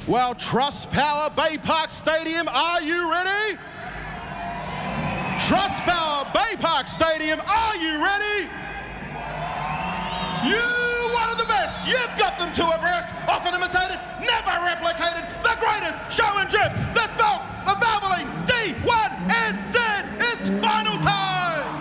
Well, Trustpower Bay Park Stadium, are you ready? Trustpower Bay Park Stadium, are you ready? You one of the best, you've got them two abreast, often imitated, never replicated, the greatest show and drift, the Valvoline D1NZ, it's final time!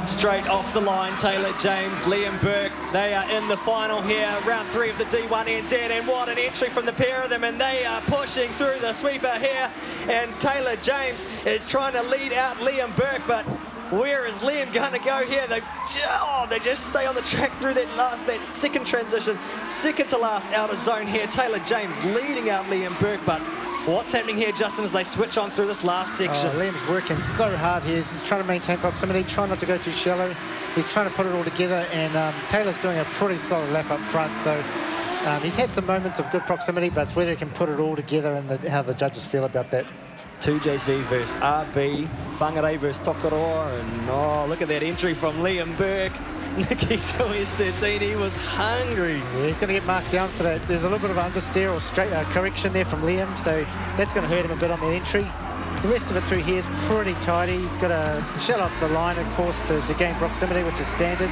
Straight off the line, Taylor James, Liam Burke, they are in the final here, round 3 of the D1NZ, and what an entry from the pair of them, and they are pushing through the sweeper here, and Taylor James is trying to lead out Liam Burke, but where is Liam going to go here? They just stay on the track through that second transition, second to last outer zone here. Taylor James leading out Liam Burke, but what's happening here, Justin, as they switch on through this last section? Liam's working so hard here. He's trying to maintain proximity, trying not to go too shallow. He's trying to put it all together, and Taylor's doing a pretty solid lap up front. So he's had some moments of good proximity, but it's whether he can put it all together and how the judges feel about that. 2JZ versus RB, Whangarei versus Tokoroa, and look at that entry from Liam Burke. Nikito S13, he was hungry. Yeah, he's going to get marked down for that. There's a little bit of understeer or straight correction there from Liam, so that's going to hurt him a bit on that entry. The rest of it through here is pretty tidy. He's got to shell off the line, of course, to gain proximity, which is standard.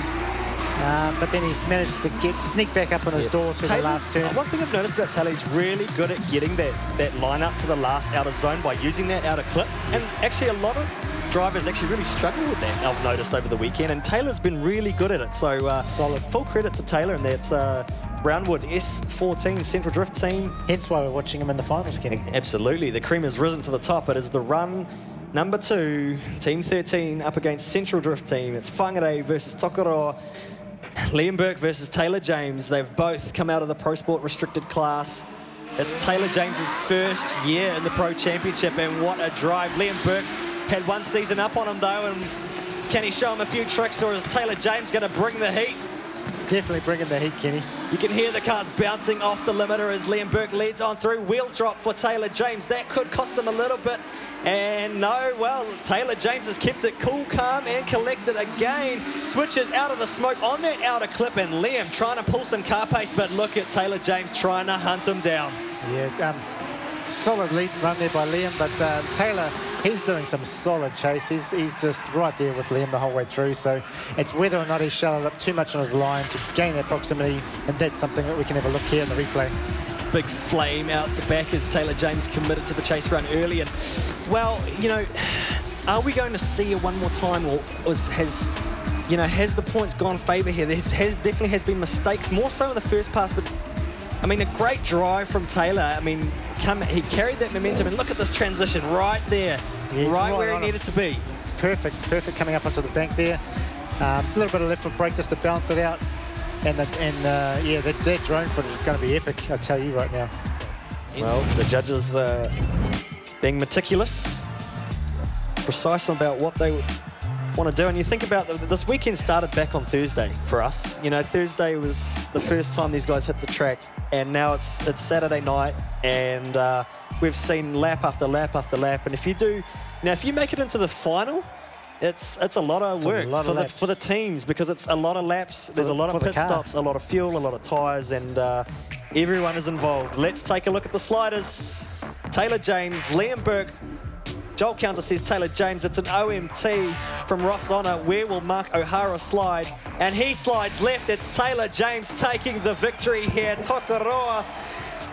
But then he's managed to sneak back up on his door through the last turn. One thing I've noticed about Taylor, he's really good at getting that line up to the last outer zone by using that outer clip. Yes. And actually a lot of drivers actually really struggle with that, I've noticed over the weekend, and Taylor's been really good at it. So solid. Full credit to Taylor, and that's Brownwood S14 Central Drift team. Hence why we're watching him in the finals, Kenny. Absolutely. The cream has risen to the top. It is the run number 2, Team 13 up against Central Drift team. It's Whangarei versus Tokoroa. Liam Burke versus Taylor James. They've both come out of the Pro-Sport Restricted Class. It's Taylor James's first year in the Pro Championship, and what a drive. Liam Burke's had one season up on him though, and can he show him a few tricks, or is Taylor James going to bring the heat? It's definitely bringing the heat, Kenny. You can hear the cars bouncing off the limiter as Liam Burke leads on through. Wheel drop for Taylor James. That could cost him a little bit. And no, well, Taylor James has kept it cool, calm, and collected again. Switches out of the smoke on that outer clip, and Liam trying to pull some car pace, but look at Taylor James trying to hunt him down. Yeah, solid lead run there by Liam, but Taylor, he's doing some solid chase. He's just right there with Liam the whole way through, so it's whether or not he's shallowed up too much on his line to gain that proximity, and that's something that we can have a look here in the replay. Big flame out the back as Taylor James committed to the chase run early, and well, you know, are we going to see it one more time, or has the points gone favour here? There definitely has been mistakes, more so in the first pass, but I mean, a great drive from Taylor. I mean, he carried that momentum, and look at this transition right there, right where he needed to be. Perfect coming up onto the bank there. A little bit of left foot brake just to balance it out, and yeah, that drone footage is going to be epic, I tell you right now. Well, the judges being meticulous, precise about what they want to do, and you think about this weekend started back on Thursday for us. You know, Thursday was the first time these guys hit the track, and now it's Saturday night, and we've seen lap after lap after lap. And if you make it into the final, it's a lot of work for the teams, because it's a lot of laps. There's a lot of pit stops, a lot of fuel, a lot of tyres, and everyone is involved. Let's take a look at the sliders. Taylor James, Liam Burke. Joel Counter says Taylor James, it's an OMT from Ross Honor. Where will Mark O'Hara slide? And he slides left. It's Taylor James taking the victory here. Tokoroa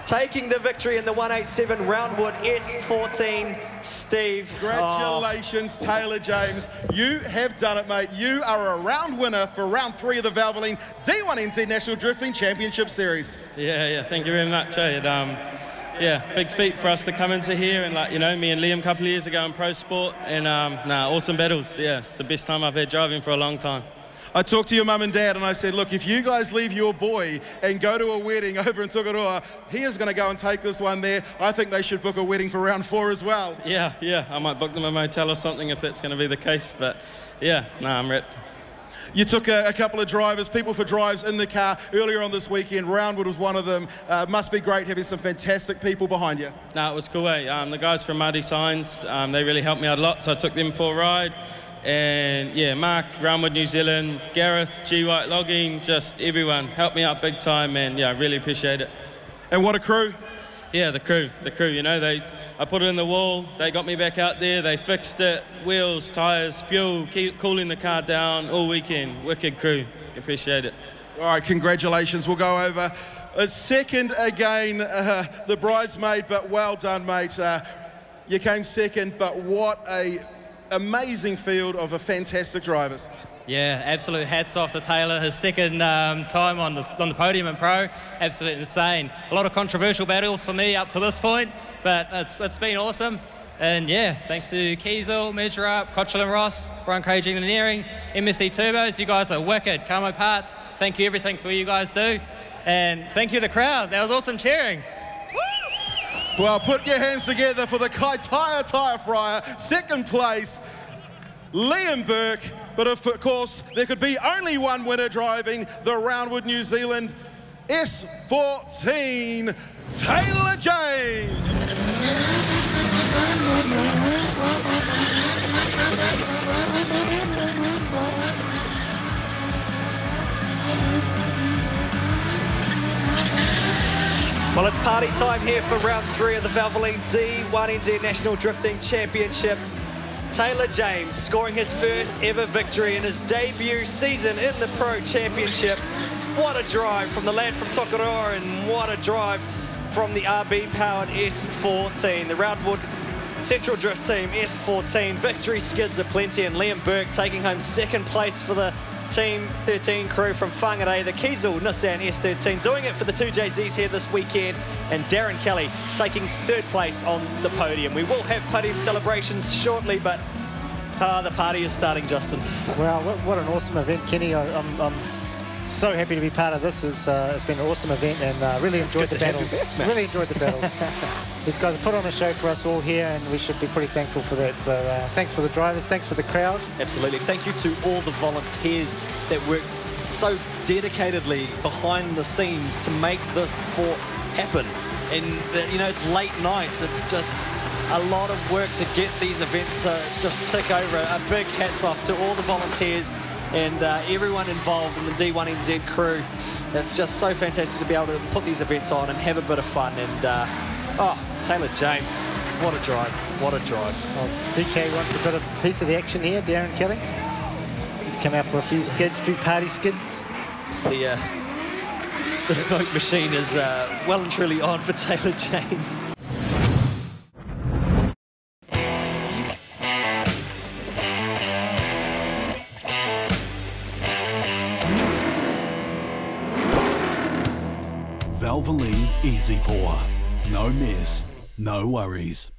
taking the victory in the 187 Roundwood S14. Steve. Congratulations, Taylor James. You have done it, mate. You are a round winner for round 3 of the Valvoline D1NZ National Drifting Championship Series. Yeah, thank you very much. Yeah, big feat for us to come into here, and me and Liam a couple of years ago in Pro Sport, and awesome battles. Yeah, it's the best time I've had driving for a long time. I talked to your mum and dad, and I said, look, if you guys leave your boy and go to a wedding over in Tokoroa, he is going to go and take this one there. I think they should book a wedding for round 4 as well. Yeah, I might book them a motel or something if that's going to be the case, but yeah, I'm wrapped. You took a couple of drivers, people for drives in the car earlier on this weekend. Roundwood was one of them. Must be great having some fantastic people behind you. No, it was cool, eh? The guys from Marty Signs, they really helped me out a lot, so I took them for a ride. And yeah, Mark, Roundwood New Zealand, Gareth, G White Logging, just everyone helped me out big time, and yeah, I really appreciate it. And what a crew. Yeah, the crew, you know, I put it in the wall, they got me back out there, they fixed it, wheels, tyres, fuel, cooling the car down all weekend. Wicked crew, appreciate it. All right, congratulations. We'll go over a second again, the bridesmaid, but well done, mate. You came second, but what a amazing field of fantastic drivers. Yeah, absolute hats off to Taylor. His second time on the podium in Pro, absolutely insane. A lot of controversial battles for me up to this point, but it's been awesome. And yeah, thanks to Kiesel, Measure Up, Cotchel and Ross, Brian Cage Engineering, MSC Turbos, you guys are wicked. Camo Parts, thank you everything for you guys do. And thank you the crowd, that was awesome cheering. Well, put your hands together for the Kaitaia Tyre Fryer, second place, Liam Burke. But of course, there could be only one winner driving the Roundwood New Zealand S14, Taylor James. Well, it's party time here for round 3 of the Valvoline D1NZ National Drifting Championship. Taylor James scoring his first ever victory in his debut season in the Pro Championship. What a drive from the lad from Tokoroa, and what a drive from the RB-powered S14. The Roundwood Central Drift Team S14. Victory skids aplenty, and Liam Burke taking home second place for the Team 13 crew from Whangarei. The Kiesel Nissan S13 doing it for the 2JZs here this weekend, and Darren Kelly taking third place on the podium. We will have podium celebrations shortly, but the party is starting, Justin. Well, what an awesome event, Kenny. I'm so happy to be part of this. It's been an awesome event, and really enjoyed the battles. Really enjoyed the battles. These guys have put on a show for us all here, and we should be pretty thankful for that. So thanks for the drivers, thanks for the crowd. Absolutely. Thank you to all the volunteers that work so dedicatedly behind the scenes to make this sport happen. And, you know, it's late nights. It's just a lot of work to get these events to just tick over. A big hats off to all the volunteers and everyone involved in the D1NZ crew. It's just so fantastic to be able to put these events on and have a bit of fun. And oh, Taylor James, what a drive, what a drive. Well, DK wants a bit of piece of the action here, Darren Kelly. He's come out for a few skids, a few party skids. The smoke machine is well and truly on for Taylor James. Valvoline Easy Pour. No mess, no worries.